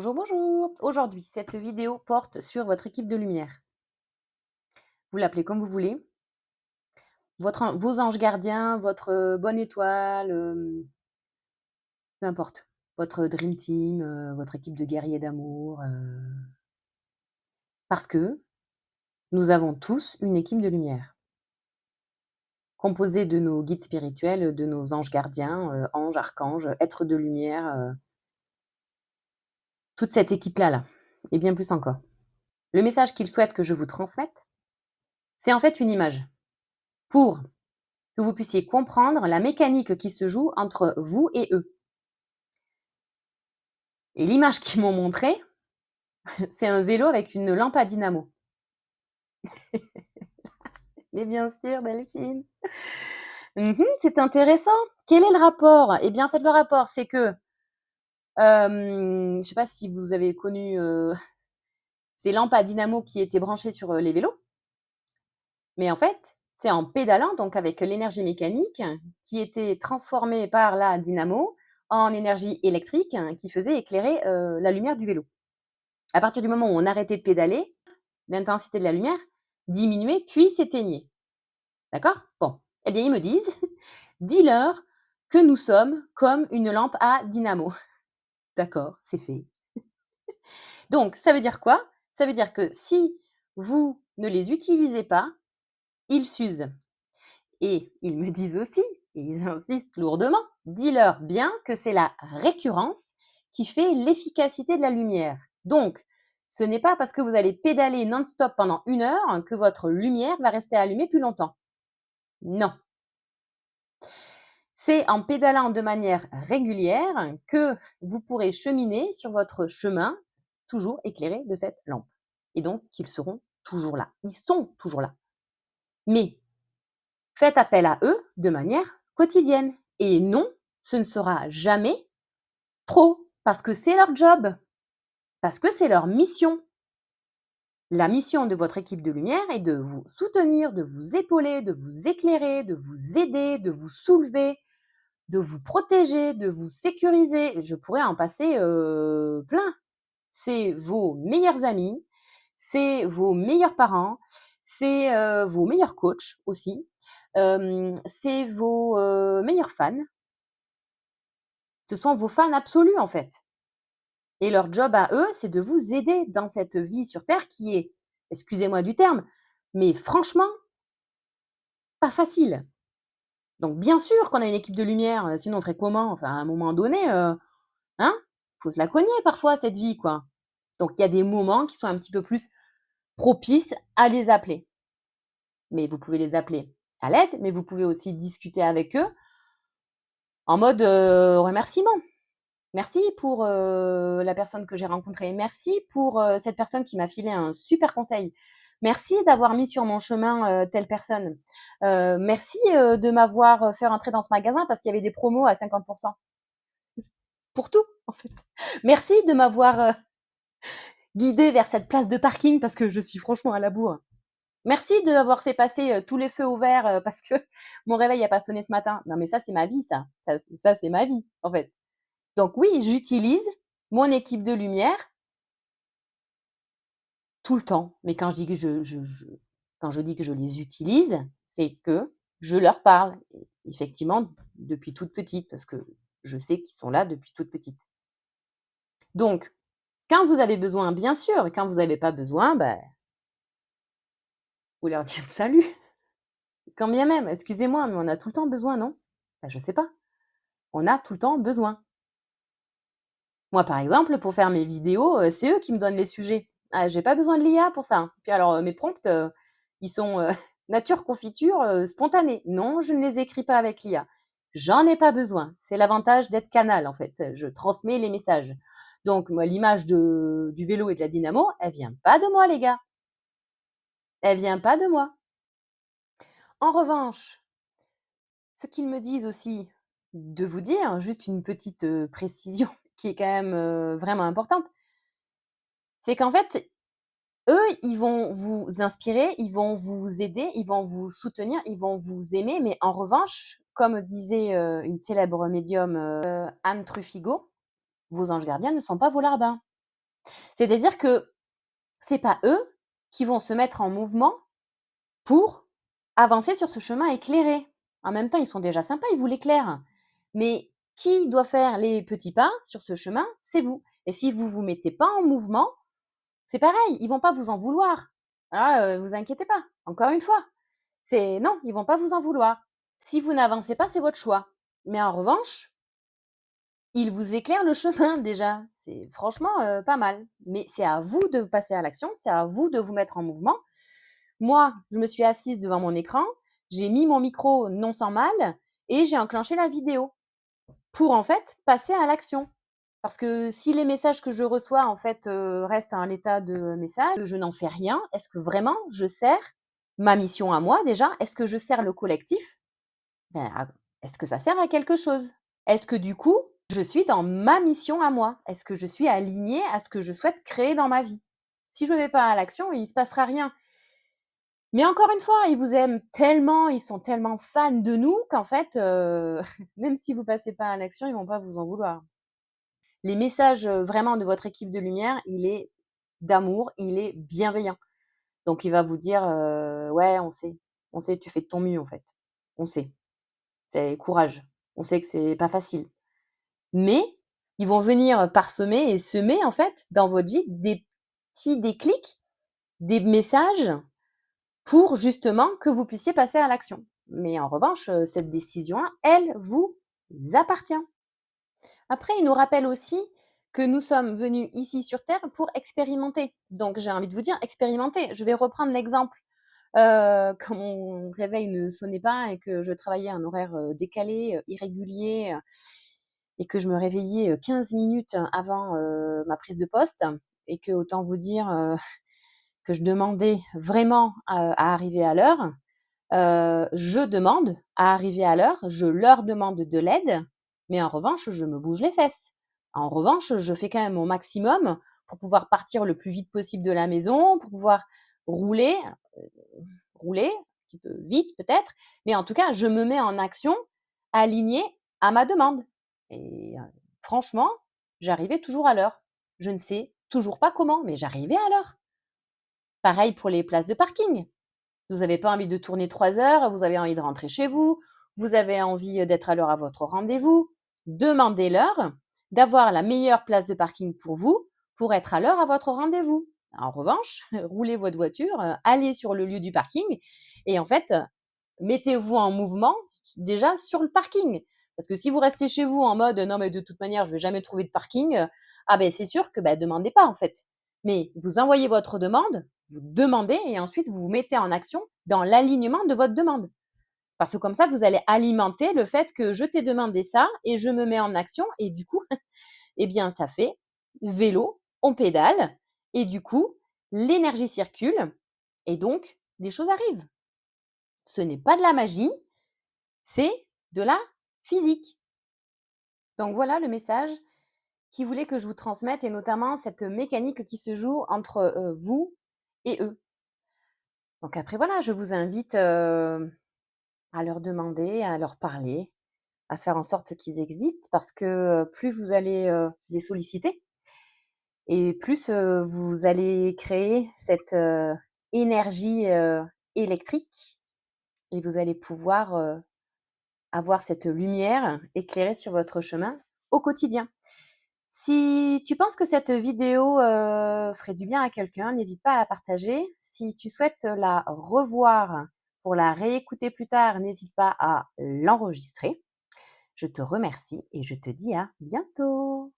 Bonjour, bonjour. Aujourd'hui, cette vidéo porte sur votre équipe de lumière. Vous l'appelez comme vous voulez. Vos anges gardiens, votre bonne étoile, peu importe. Votre dream team, votre équipe de guerriers d'amour. Parce que nous avons tous une équipe de lumière, composée de nos guides spirituels, de nos anges gardiens, anges, archanges, êtres de lumière, toute cette équipe-là, là, et bien plus encore. Le message qu'ils souhaitent que je vous transmette, c'est en fait une image pour que vous puissiez comprendre la mécanique qui se joue entre vous et eux. Et l'image qu'ils m'ont montrée, c'est un vélo avec une lampe à dynamo. Mais bien sûr, Delphine. C'est intéressant. Quel est le rapport? Eh bien, en fait, le rapport, c'est que, je ne sais pas si vous avez connu, ces lampes à dynamo qui étaient branchées sur, les vélos, mais en fait, c'est en pédalant, donc avec l'énergie mécanique, qui était transformée par la dynamo en énergie électrique qui faisait éclairer, la lumière du vélo. À partir du moment où on arrêtait de pédaler, l'intensité de la lumière diminuait puis s'éteignait. D'accord? Bon. Eh bien, ils me disent: «Dis-leur que nous sommes comme une lampe à dynamo». D'accord, c'est fait. Donc ça veut dire quoi? Ça veut dire que si vous ne les utilisez pas, ils s'usent. Et ils me disent aussi, et ils insistent lourdement: «Dis-leur bien que c'est la récurrence qui fait l'efficacité de la lumière. Donc, ce n'est pas parce que vous allez pédaler non-stop pendant 1 heure que votre lumière va rester allumée plus longtemps. Non, c'est en pédalant de manière régulière que vous pourrez cheminer sur votre chemin, toujours éclairé de cette lampe. Et donc qu'ils seront toujours là. Ils sont toujours là. Mais faites appel à eux de manière quotidienne. Et non, ce ne sera jamais trop, parce que c'est leur job, parce que c'est leur mission. La mission de votre équipe de lumière est de vous soutenir, de vous épauler, de vous éclairer, de vous aider, de vous soulever, de vous protéger, de vous sécuriser. Je pourrais en passer plein. C'est vos meilleurs amis, c'est vos meilleurs parents, c'est vos meilleurs coachs aussi, c'est vos meilleurs fans. Ce sont vos fans absolus en fait. Et leur job à eux, c'est de vous aider dans cette vie sur Terre qui est, excusez-moi du terme, mais franchement, pas facile. Donc bien sûr qu'on a une équipe de lumière, sinon on ferait comment? Enfin, à un moment donné, hein? Faut se la cogner parfois cette vie, quoi. Donc il y a des moments qui sont un petit peu plus propices à les appeler. Mais vous pouvez les appeler à l'aide, mais vous pouvez aussi discuter avec eux en mode, remerciement. Merci pour, la personne que j'ai rencontrée. Merci pour, cette personne qui m'a filé un super conseil. Merci d'avoir mis sur mon chemin, telle personne. Merci, de m'avoir, fait rentrer dans ce magasin parce qu'il y avait des promos à 50 pour tout, en fait. Merci de m'avoir, guidée vers cette place de parking parce que je suis franchement à la bourre. Merci d'avoir fait passer, tous les feux au vert, parce que mon réveil a pas sonné ce matin. Non mais ça, c'est ma vie ça. Ça, c'est ma vie, en fait. Donc oui, j'utilise mon équipe de lumière tout le temps. Mais quand je dis que quand je dis que je les utilise, c'est que je leur parle. Et effectivement, depuis toute petite, parce que je sais qu'ils sont là depuis toute petite. Donc, quand vous avez besoin, bien sûr, et quand vous avez pas besoin, bah, vous leur dites salut. Quand bien même, excusez-moi, mais on a tout le temps besoin, non? Bah, je sais pas. On a tout le temps besoin. Moi, par exemple, pour faire mes vidéos, c'est eux qui me donnent les sujets. Ah, j'ai pas besoin de l'IA pour ça, hein. Puis alors, mes prompts, ils sont, nature confiture, spontanée. Non, je ne les écris pas avec l'IA. J'en ai pas besoin. C'est l'avantage d'être canal, en fait. Je transmets les messages. Donc moi, l'image du vélo et de la dynamo, elle vient pas de moi, les gars. Elle vient pas de moi. En revanche, ce qu'ils me disent aussi de vous dire, juste une petite, précision qui est quand même, vraiment importante, c'est qu'en fait, eux, ils vont vous inspirer, ils vont vous aider, ils vont vous soutenir, ils vont vous aimer, mais en revanche, comme disait, une célèbre médium, Anne Truffigo: «Vos anges gardiens ne sont pas vos larbins». C'est-à-dire que c'est pas eux qui vont se mettre en mouvement pour avancer sur ce chemin éclairé. En même temps, ils sont déjà sympas, ils vous l'éclairent. Mais qui doit faire les petits pas sur ce chemin? C'est vous. Et si vous vous mettez pas en mouvement, c'est pareil, ils vont pas vous en vouloir. Ah, vous inquiétez pas, encore une fois. C'est non, ils vont pas vous en vouloir. Si vous n'avancez pas, c'est votre choix. Mais en revanche, ils vous éclairent le chemin déjà. C'est franchement, pas mal. Mais c'est à vous de passer à l'action, c'est à vous de vous mettre en mouvement. Moi, je me suis assise devant mon écran, j'ai mis mon micro non sans mal et j'ai enclenché la vidéo pour, en fait, passer à l'action. Parce que si les messages que je reçois, en fait, restent à l'état de message, que je n'en fais rien, est-ce que vraiment je sers ma mission à moi déjà? Est-ce que je sers le collectif? Ben, est-ce que ça sert à quelque chose? Est-ce que du coup, je suis dans ma mission à moi? Est-ce que je suis alignée à ce que je souhaite créer dans ma vie? Si je ne vais pas à l'action, il ne se passera rien. Mais encore une fois, ils vous aiment tellement, ils sont tellement fans de nous qu'en fait, même si vous passez pas à l'action, ils vont pas vous en vouloir. Les messages, vraiment de votre équipe de lumière, il est d'amour, il est bienveillant. Donc il va vous dire, «Ouais, on sait, tu fais de ton mieux en fait. On sait, c'est courage. On sait que c'est pas facile». Mais ils vont venir parsemer et semer en fait dans votre vie des petits déclics, des messages pour justement que vous puissiez passer à l'action. Mais en revanche, cette décision-là, elle vous appartient. Après, il nous rappelle aussi que nous sommes venus ici sur terre pour expérimenter. Donc j'ai envie de vous dire expérimenter. Je vais reprendre l'exemple, quand mon réveil ne sonnait pas et que je travaillais un horaire, décalé, irrégulier, et que je me réveillais, 15 minutes avant, ma prise de poste et que autant vous dire, que je demandais vraiment, à arriver à l'heure. Je demande à arriver à l'heure, je leur demande de l'aide, mais en revanche, je me bouge les fesses. En revanche, je fais quand même mon maximum pour pouvoir partir le plus vite possible de la maison, pour pouvoir rouler, heu, rouler un petit peu vite peut-être, mais en tout cas, je me mets en action alignée à ma demande et franchement, j'arrivais toujours à l'heure. Je ne sais toujours pas comment, mais j'arrivais à l'heure. Pareil pour les places de parking. Vous n'avez pas envie de tourner 3 heures, vous avez envie de rentrer chez vous, vous avez envie, d'être à l'heure à votre rendez-vous. Demandez-leur d'avoir la meilleure place de parking pour vous, pour être à l'heure à votre rendez-vous. En revanche, roulez votre voiture, allez sur le lieu du parking et en fait, mettez-vous en mouvement déjà sur le parking. Parce que si vous restez chez vous en mode: «Non mais de toute manière, je vais jamais trouver de parking», ah ben c'est sûr que, demandez pas en fait. Mais vous envoyez votre demande, vous demandez et ensuite vous vous mettez en action dans l'alignement de votre demande. Parce que comme ça, vous allez alimenter le fait que je t'ai demandé ça et je me mets en action et du coup, eh bien ça fait vélo, on pédale et du coup, l'énergie circule et donc les choses arrivent. Ce n'est pas de la magie, c'est de la physique. Donc voilà le message qui voulait que je vous transmette et notamment cette mécanique qui se joue entre, vous et eux. Donc après voilà, je vous invite, à leur demander, à leur parler, à faire en sorte qu'ils existent parce que, plus vous allez, les solliciter et plus, vous allez créer cette, énergie, électrique et vous allez pouvoir, avoir cette lumière éclairée sur votre chemin au quotidien. Si tu penses que cette vidéo, ferait du bien à quelqu'un, n'hésite pas à la partager. Si tu souhaites la revoir pour la réécouter plus tard, n'hésite pas à l'enregistrer. Je te remercie et je te dis à bientôt.